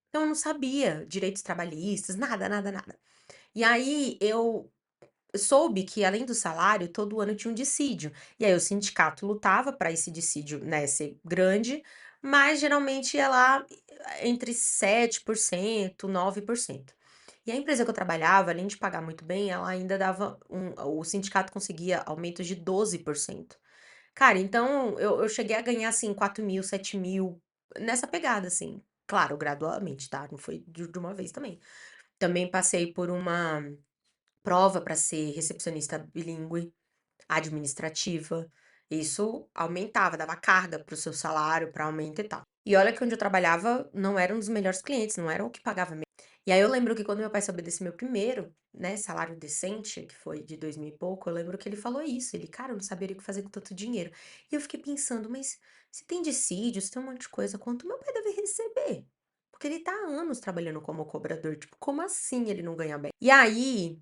S1: Então eu não sabia direitos trabalhistas, nada, nada, nada. E aí eu soube que além do salário, todo ano tinha um dissídio. E aí o sindicato lutava para esse dissídio, né, ser grande, mas geralmente ia lá entre 7%, 9%. E a empresa que eu trabalhava, além de pagar muito bem, ela ainda dava o sindicato conseguia aumentos de 12%. Cara, então eu cheguei a ganhar assim 4.000, 7.000 nessa pegada, assim. Claro, gradualmente, tá? Não foi de uma vez também. Também passei por uma prova para ser recepcionista bilíngue, administrativa. Isso aumentava, dava carga para o seu salário, para aumento e tal. E olha que onde eu trabalhava não era um dos melhores clientes, não era o que pagava mesmo. E aí eu lembro que quando meu pai soube desse meu primeiro, né, salário decente, que foi de 2.000 e pouco, eu lembro que ele falou isso. Ele, cara, eu não saberia o que fazer com tanto dinheiro. E eu fiquei pensando, mas se tem dissídio, se tem um monte de coisa, quanto meu pai deve receber? Porque ele tá há anos trabalhando como cobrador. Tipo, como assim ele não ganha bem? E aí,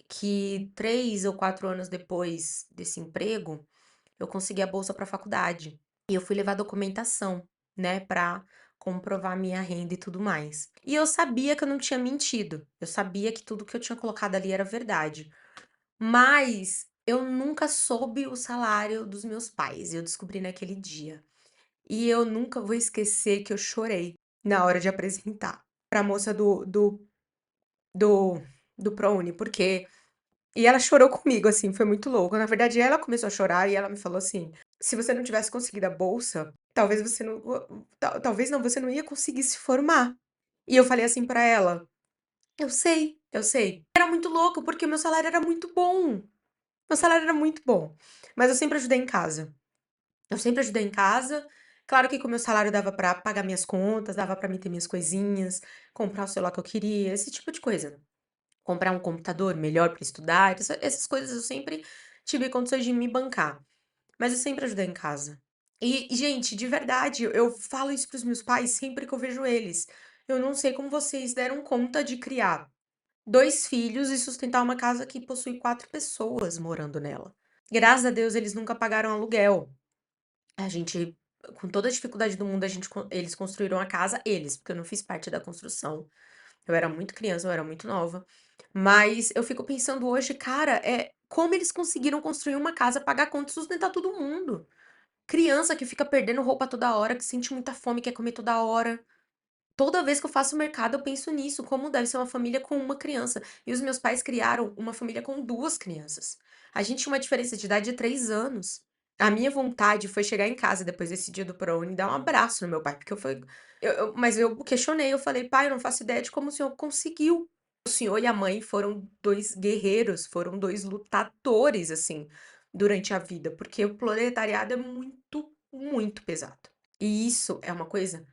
S1: que 3 ou 4 anos depois desse emprego, eu consegui a bolsa para faculdade. E eu fui levar documentação, né, para comprovar minha renda e tudo mais. E eu sabia que eu não tinha mentido. Eu sabia que tudo que eu tinha colocado ali era verdade. Mas eu nunca soube o salário dos meus pais. Eu descobri naquele dia. E eu nunca vou esquecer que eu chorei na hora de apresentar para a moça do, do ProUni, porque e ela chorou comigo, assim, foi muito louco. Na verdade, ela começou a chorar e ela me falou assim: se você não tivesse conseguido a bolsa, talvez você não. Talvez não, você não ia conseguir se formar. E eu falei assim pra ela: eu sei, eu sei. Era muito louco, porque meu salário era muito bom. Meu salário era muito bom. Mas eu sempre ajudei em casa. Eu sempre ajudei em casa. Claro que com o meu salário dava pra pagar minhas contas, dava pra me ter minhas coisinhas, comprar o celular que eu queria, esse tipo de coisa. Comprar um computador melhor para estudar, essas coisas eu sempre tive condições de me bancar, mas eu sempre ajudei em casa. E, gente, de verdade, eu falo isso para os meus pais sempre que eu vejo eles. Eu não sei como vocês deram conta de criar 2 filhos e sustentar uma casa que possui 4 pessoas morando nela. Graças a Deus eles nunca pagaram aluguel. A gente, com toda a dificuldade do mundo, eles construíram a casa, eles, porque eu não fiz parte da construção. Eu era muito criança, eu era muito nova. Mas eu fico pensando hoje, cara, como eles conseguiram construir uma casa, pagar conta e sustentar todo mundo. Criança que fica perdendo roupa toda hora, que sente muita fome, quer comer toda hora. Toda vez que eu faço mercado, eu penso nisso, como deve ser uma família com uma criança. E os meus pais criaram uma família com 2 crianças. A gente tinha uma diferença de idade de 3 anos. A minha vontade foi chegar em casa depois desse dia do ProUni e dar um abraço no meu pai, porque mas eu questionei, eu falei, pai, eu não faço ideia de como o senhor conseguiu. O senhor e a mãe foram 2 guerreiros, foram 2 lutadores, assim, durante a vida, porque o proletariado é muito, muito pesado. E isso é uma coisa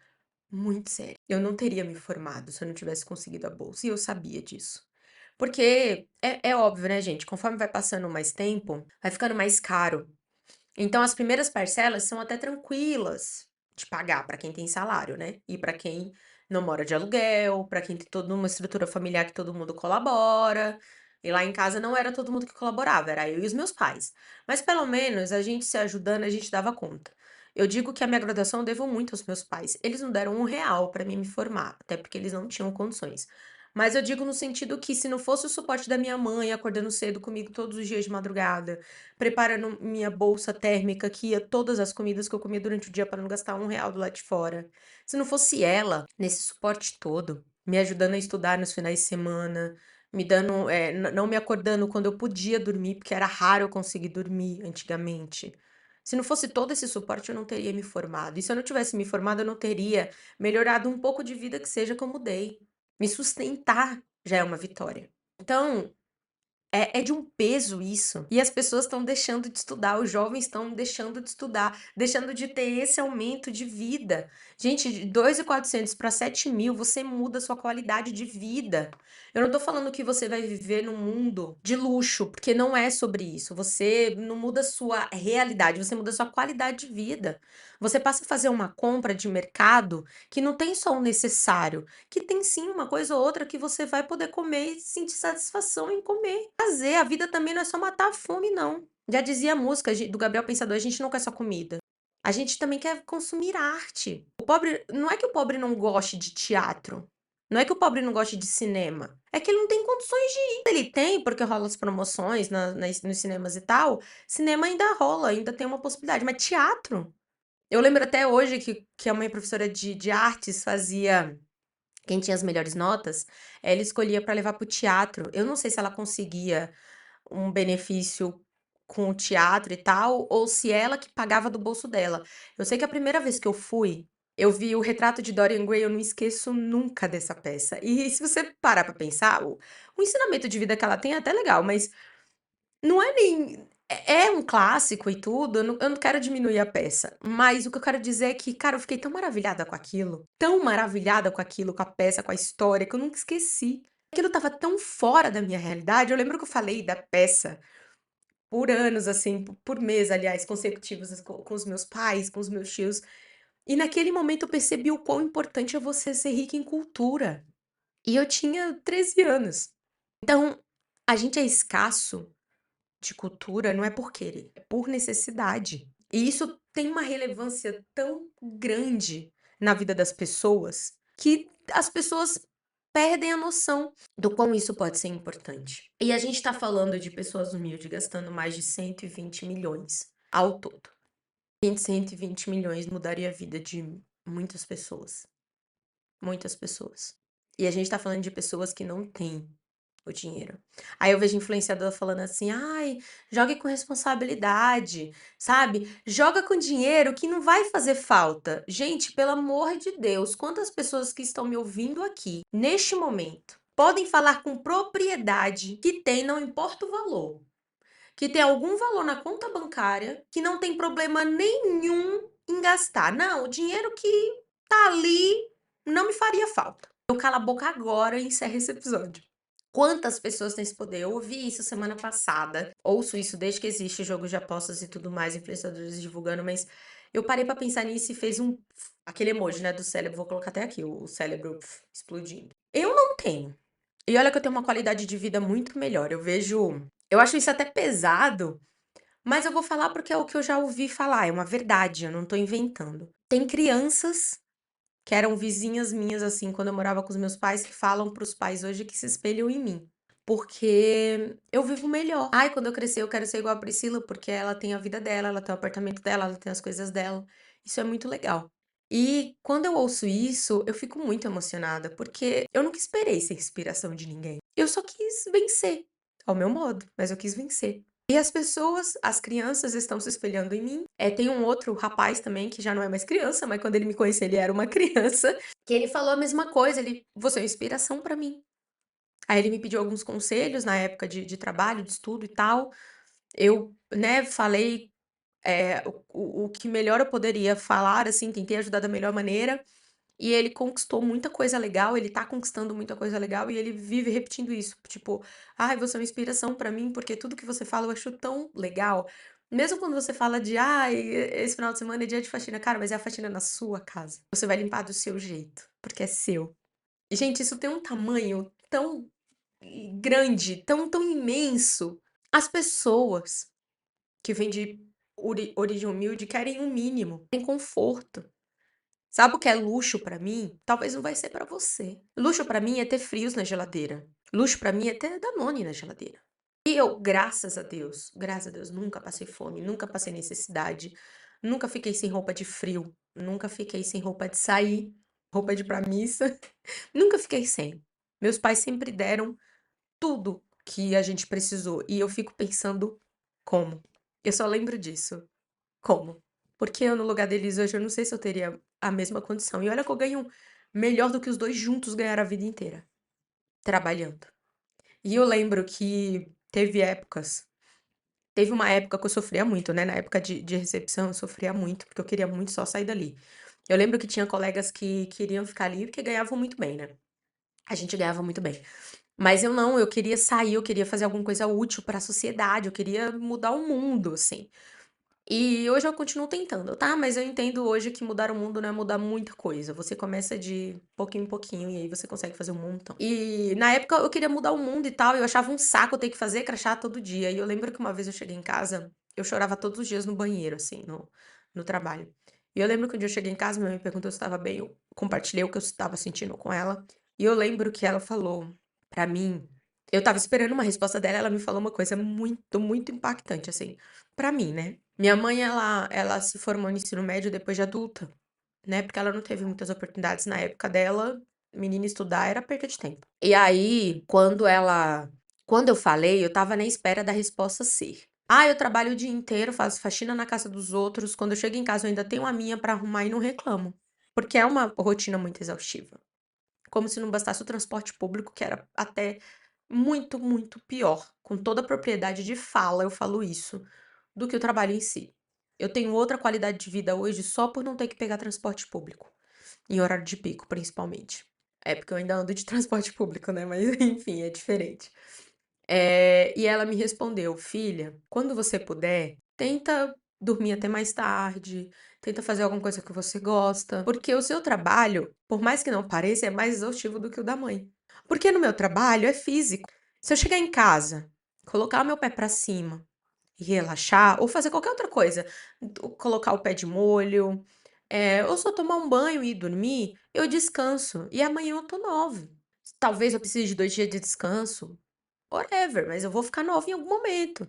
S1: muito sério. Eu não teria me formado se eu não tivesse conseguido a bolsa, e eu sabia disso. Porque é óbvio, né, gente? Conforme vai passando mais tempo, vai ficando mais caro. Então, as primeiras parcelas são até tranquilas de pagar para quem tem salário, né? E para quem não mora de aluguel, para quem tem toda uma estrutura familiar que todo mundo colabora. E lá em casa não era todo mundo que colaborava, era eu e os meus pais. Mas pelo menos a gente se ajudando, a gente dava conta. Eu digo que a minha graduação eu devo muito aos meus pais. Eles não deram R$ 1 para mim me formar, até porque eles não tinham condições. Mas eu digo no sentido que se não fosse o suporte da minha mãe acordando cedo comigo todos os dias de madrugada, preparando minha bolsa térmica que ia todas as comidas que eu comia durante o dia para não gastar R$ 1 do lado de fora. Se não fosse ela, nesse suporte todo, me ajudando a estudar nos finais de semana, me dando, não me acordando quando eu podia dormir, porque era raro eu conseguir dormir antigamente. Se não fosse todo esse suporte, eu não teria me formado. E se eu não tivesse me formado, eu não teria melhorado um pouco de vida que seja que eu mudei. Me sustentar já é uma vitória. Então, é de um peso isso. E as pessoas estão deixando de estudar, os jovens estão deixando de estudar, deixando de ter esse aumento de vida. Gente, de 2.400 para 7.000, você muda a sua qualidade de vida. Eu não tô falando que você vai viver num mundo de luxo, porque não é sobre isso. Você não muda a sua realidade, você muda a sua qualidade de vida. Você passa a fazer uma compra de mercado que não tem só o necessário, que tem sim uma coisa ou outra que você vai poder comer e sentir satisfação em comer. Fazer, a vida também não é só matar a fome, não. Já dizia a música do Gabriel Pensador, a gente não quer só comida. A gente também quer consumir arte. O pobre, não é que o pobre não goste de teatro. Não é que o pobre não goste de cinema. É que ele não tem condições de ir. Ele tem, porque rola as promoções nos cinemas e tal. Cinema ainda rola, ainda tem uma possibilidade. Mas teatro? Eu lembro até hoje que a minha professora de artes fazia quem tinha as melhores notas, ela escolhia para levar para o teatro. Eu não sei se ela conseguia um benefício com o teatro e tal, ou se ela que pagava do bolso dela. Eu sei que a primeira vez que eu fui, eu vi o Retrato de Dorian Gray, eu não esqueço nunca dessa peça. E se você parar pra pensar, o ensinamento de vida que ela tem é até legal, mas não é nem. É um clássico e tudo, eu não quero diminuir a peça, mas o que eu quero dizer é que, cara, eu fiquei tão maravilhada com aquilo, com a peça, com a história, que eu nunca esqueci. Aquilo estava tão fora da minha realidade. Eu lembro que eu falei da peça por anos, assim, por mês, aliás, consecutivos com os meus pais, com os meus tios. E naquele momento eu percebi o quão importante é você ser rica em cultura. E eu tinha 13 anos. Então, a gente é escasso de cultura não é por querer, é por necessidade. E isso tem uma relevância tão grande na vida das pessoas que as pessoas perdem a noção do quão isso pode ser importante. E a gente está falando de pessoas humildes gastando mais de 120 milhões ao todo. 120 milhões mudaria a vida de muitas pessoas. Muitas pessoas. E a gente tá falando de pessoas que não têm o dinheiro. Aí eu vejo influenciador falando assim: "Ai, jogue com responsabilidade", sabe? "Joga com dinheiro que não vai fazer falta". Gente, pelo amor de Deus, quantas pessoas que estão me ouvindo aqui, neste momento, podem falar com propriedade que tem, não importa o valor, que tem algum valor na conta bancária, que não tem problema nenhum em gastar. Não, o dinheiro que tá ali não me faria falta. Eu calo a boca agora e encerro esse episódio. Quantas pessoas têm esse poder? Eu ouvi isso semana passada. Ouço isso desde que existe jogo de apostas e tudo mais, influenciadores divulgando, mas eu parei pra pensar nisso e fez aquele emoji, né, do cérebro. Vou colocar até aqui o cérebro explodindo. Eu não tenho. E olha que eu tenho uma qualidade de vida muito melhor. Eu acho isso até pesado, mas eu vou falar porque é o que eu já ouvi falar, é uma verdade, eu não tô inventando. Tem crianças que eram vizinhas minhas, assim, quando eu morava com os meus pais, que falam para os pais hoje que se espelham em mim. Porque eu vivo melhor. Ai, quando eu crescer, eu quero ser igual a Priscila, porque ela tem a vida dela, ela tem o apartamento dela, ela tem as coisas dela. Isso é muito legal. E quando eu ouço isso, eu fico muito emocionada, porque eu nunca esperei ser inspiração de ninguém. Eu só quis vencer, ao meu modo, mas eu quis vencer. E as pessoas, as crianças estão se espelhando em mim. Tem um outro rapaz também que já não é mais criança, mas quando ele me conheceu ele era uma criança, que ele falou a mesma coisa, você é uma inspiração pra mim. Aí ele me pediu alguns conselhos na época de trabalho, de estudo e tal. Eu, né, falei o que melhor eu poderia falar, assim, tentei ajudar da melhor maneira. E ele conquistou muita coisa legal, ele tá conquistando muita coisa legal e ele vive repetindo isso, tipo: "Ai, você é uma inspiração pra mim, porque tudo que você fala eu acho tão legal". Mesmo quando você fala de: "Ai, esse final de semana é dia de faxina", cara, mas é a faxina na sua casa. Você vai limpar do seu jeito, porque é seu. E, gente, isso tem um tamanho tão grande, tão imenso. As pessoas que vêm de origem humilde querem um mínimo, querem conforto. Sabe o que é luxo pra mim? Talvez não vai ser pra você. Luxo pra mim é ter frios na geladeira. Luxo pra mim é ter Danone na geladeira. E eu, graças a Deus, nunca passei fome, nunca passei necessidade, nunca fiquei sem roupa de frio, nunca fiquei sem roupa de sair, roupa de ir pra missa, nunca fiquei sem. Meus pais sempre deram tudo que a gente precisou e eu fico pensando como. Eu só lembro disso. Como? Porque eu no lugar deles hoje, eu não sei se eu teria a mesma condição. E olha que eu ganho melhor do que os 2 juntos ganharam a vida inteira, trabalhando. E eu lembro que teve uma época que eu sofria muito, né, na época de recepção eu sofria muito, porque eu queria muito só sair dali. Eu lembro que tinha colegas que queriam ficar ali porque ganhavam muito bem, né. A gente ganhava muito bem. Mas eu não, eu queria sair, eu queria fazer alguma coisa útil para a sociedade, eu queria mudar o mundo, assim. E hoje eu continuo tentando, tá? Mas eu entendo hoje que mudar o mundo não é mudar muita coisa. Você começa de pouquinho em pouquinho e aí você consegue fazer um montão. E na época eu queria mudar o mundo e tal, e eu achava um saco eu ter que fazer crachá todo dia. E eu lembro que uma vez eu cheguei em casa, eu chorava todos os dias no banheiro, assim, no trabalho. E eu lembro que um dia eu cheguei em casa, minha mãe me perguntou se eu estava bem, eu compartilhei o que eu estava sentindo com ela. E eu lembro que ela falou pra mim, eu estava esperando uma resposta dela, ela me falou uma coisa muito, muito impactante, assim, pra mim, né? Minha mãe, ela se formou no ensino médio depois de adulta, né, porque ela não teve muitas oportunidades na época dela, menina estudar era perca de tempo. E aí, quando eu falei, eu estava na espera da resposta ser: "Ah, eu trabalho o dia inteiro, faço faxina na casa dos outros, quando eu chego em casa eu ainda tenho a minha pra arrumar e não reclamo", porque é uma rotina muito exaustiva. Como se não bastasse o transporte público, que era até muito, muito pior. Com toda a propriedade de fala, eu falo isso, do que o trabalho em si. Eu tenho outra qualidade de vida hoje só por não ter que pegar transporte público, em horário de pico, principalmente. É porque eu ainda ando de transporte público, né? Mas enfim, é diferente. E ela me respondeu: "Filha, quando você puder, tenta dormir até mais tarde, tenta fazer alguma coisa que você gosta, porque o seu trabalho, por mais que não pareça, é mais exaustivo do que o da mãe. Porque no meu trabalho é físico. Se eu chegar em casa, colocar o meu pé pra cima e relaxar, ou fazer qualquer outra coisa, colocar o pé de molho, ou só tomar um banho e ir dormir, eu descanso. E amanhã eu tô nova. Talvez eu precise de 2 dias de descanso, whatever, mas eu vou ficar nova em algum momento.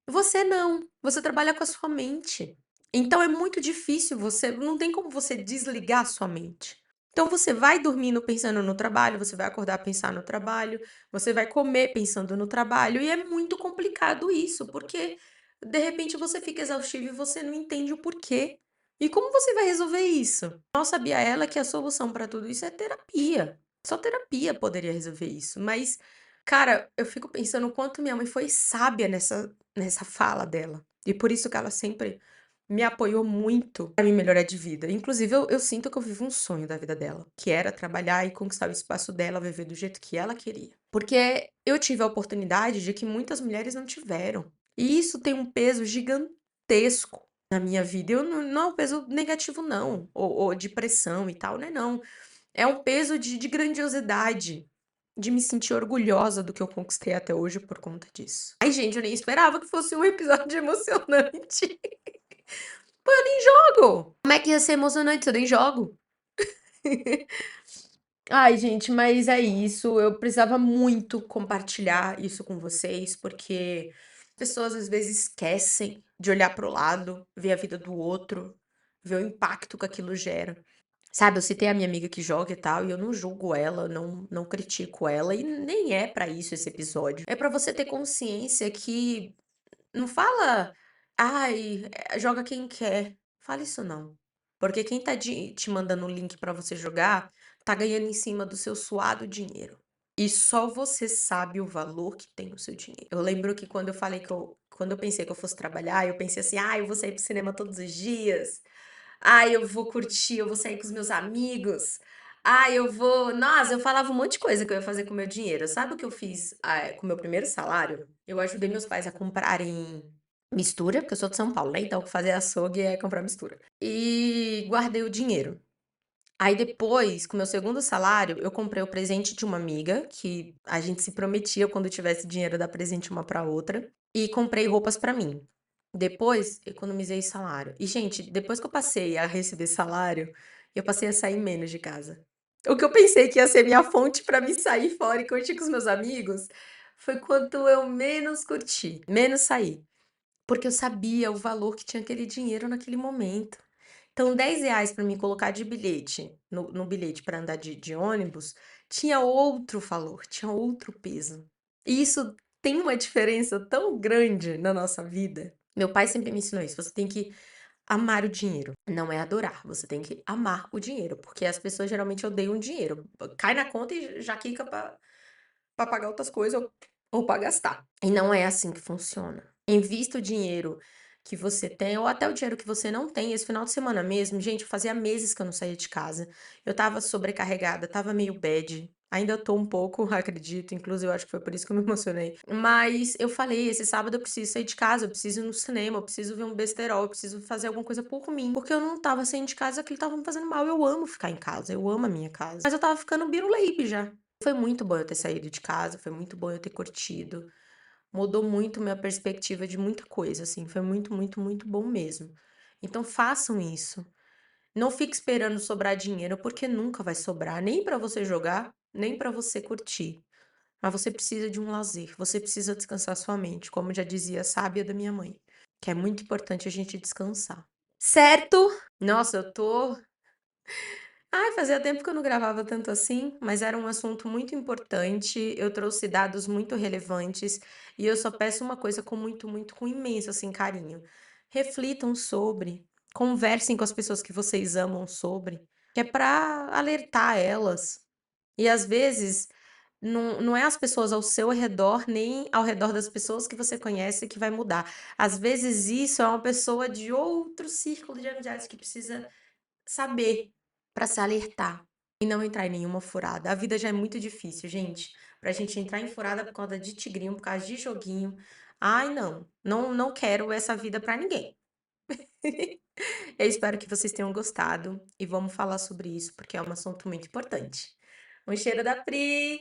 S1: Você não, você trabalha com a sua mente. Então é muito difícil, você não tem como você desligar a sua mente. Então você vai dormindo pensando no trabalho, você vai acordar pensar no trabalho, você vai comer pensando no trabalho, e é muito complicado isso, porque de repente você fica exaustivo e você não entende o porquê. E como você vai resolver isso? Mal sabia ela que a solução para tudo isso é terapia. Só terapia poderia resolver isso, mas cara, eu fico pensando o quanto minha mãe foi sábia nessa fala dela. E por isso que ela sempre me apoiou muito pra me melhorar de vida. Inclusive, eu sinto que eu vivo um sonho da vida dela, que era trabalhar e conquistar o espaço dela, viver do jeito que ela queria. Porque eu tive a oportunidade de que muitas mulheres não tiveram. E isso tem um peso gigantesco na minha vida. Eu não é um peso negativo, não, ou de pressão e tal, né? Não. É um peso de grandiosidade, de me sentir orgulhosa do que eu conquistei até hoje por conta disso. Ai, gente, eu nem esperava que fosse um episódio emocionante. Pô, eu nem jogo! Como é que ia ser emocionante se eu nem jogo? Ai, gente, mas é isso. Eu precisava muito compartilhar isso com vocês, porque pessoas às vezes esquecem de olhar pro lado, ver a vida do outro, ver o impacto que aquilo gera. Sabe, eu citei a minha amiga que joga e tal, e eu não julgo ela, não critico ela, e nem é pra isso esse episódio. É pra você ter consciência que não fala: "Ai, joga quem quer". Fala isso não. Porque quem tá te mandando o link pra você jogar, tá ganhando em cima do seu suado dinheiro. E só você sabe o valor que tem o seu dinheiro. Eu lembro que quando eu pensei que eu fosse trabalhar, eu pensei assim: "Ai, eu vou sair pro cinema todos os dias. Ai, eu vou curtir, eu vou sair com os meus amigos. Ai, eu vou". Nossa, eu falava um monte de coisa que eu ia fazer com o meu dinheiro. Sabe o que eu fiz, com o meu primeiro salário? Eu ajudei meus pais a comprarem mistura, porque eu sou de São Paulo, né, então fazer açougue é comprar mistura. E guardei o dinheiro. Aí depois, com o meu segundo salário, eu comprei o presente de uma amiga, que a gente se prometia quando tivesse dinheiro dar presente uma pra outra, e comprei roupas pra mim. Depois, economizei salário. E, gente, depois que eu passei a receber salário, eu passei a sair menos de casa. O que eu pensei que ia ser minha fonte pra me sair fora e curtir com os meus amigos, foi quando eu menos curti, menos saí, porque eu sabia o valor que tinha aquele dinheiro naquele momento. Então R$ 10 para mim colocar de bilhete, no bilhete para andar de ônibus, tinha outro valor, tinha outro peso. E isso tem uma diferença tão grande na nossa vida. Meu pai sempre me ensinou isso, você tem que amar o dinheiro, não é adorar, você tem que amar o dinheiro, porque as pessoas geralmente odeiam o dinheiro. Cai na conta e já quica pra pagar outras coisas ou pra gastar. E não é assim que funciona. Invista o dinheiro que você tem, ou até o dinheiro que você não tem. Esse final de semana mesmo, gente, fazia meses que eu não saía de casa. Eu estava sobrecarregada, estava meio bad. Ainda tô um pouco, acredito, inclusive eu acho que foi por isso que eu me emocionei. Mas eu falei, esse sábado eu preciso sair de casa, eu preciso ir no cinema, eu preciso ver um besterol, eu preciso fazer alguma coisa por mim. Porque eu não tava saindo de casa, aquilo tava me fazendo mal. Eu amo ficar em casa, eu amo a minha casa. Mas eu tava ficando biruleibe já. Foi muito bom eu ter saído de casa, foi muito bom eu ter curtido. Mudou muito minha perspectiva de muita coisa, assim, foi muito, muito, muito bom mesmo. Então façam isso. Não fique esperando sobrar dinheiro, porque nunca vai sobrar, nem pra você jogar, nem pra você curtir. Mas você precisa de um lazer, você precisa descansar sua mente, como já dizia a sábia da minha mãe, que é muito importante a gente descansar. Certo? Nossa, eu tô Ai, fazia tempo que eu não gravava tanto assim, mas era um assunto muito importante. Eu trouxe dados muito relevantes e eu só peço uma coisa com muito, muito, com imenso assim carinho. Reflitam sobre, conversem com as pessoas que vocês amam sobre, que é para alertar elas. E às vezes não é as pessoas ao seu redor, nem ao redor das pessoas que você conhece que vai mudar. Às vezes isso é uma pessoa de outro círculo de amizades que precisa saber para se alertar e não entrar em nenhuma furada. A vida já é muito difícil, gente. Pra gente entrar em furada por causa de tigrinho, por causa de joguinho. Ai, não. Não quero essa vida pra ninguém. Eu espero que vocês tenham gostado e vamos falar sobre isso porque é um assunto muito importante. Um cheiro da Pri.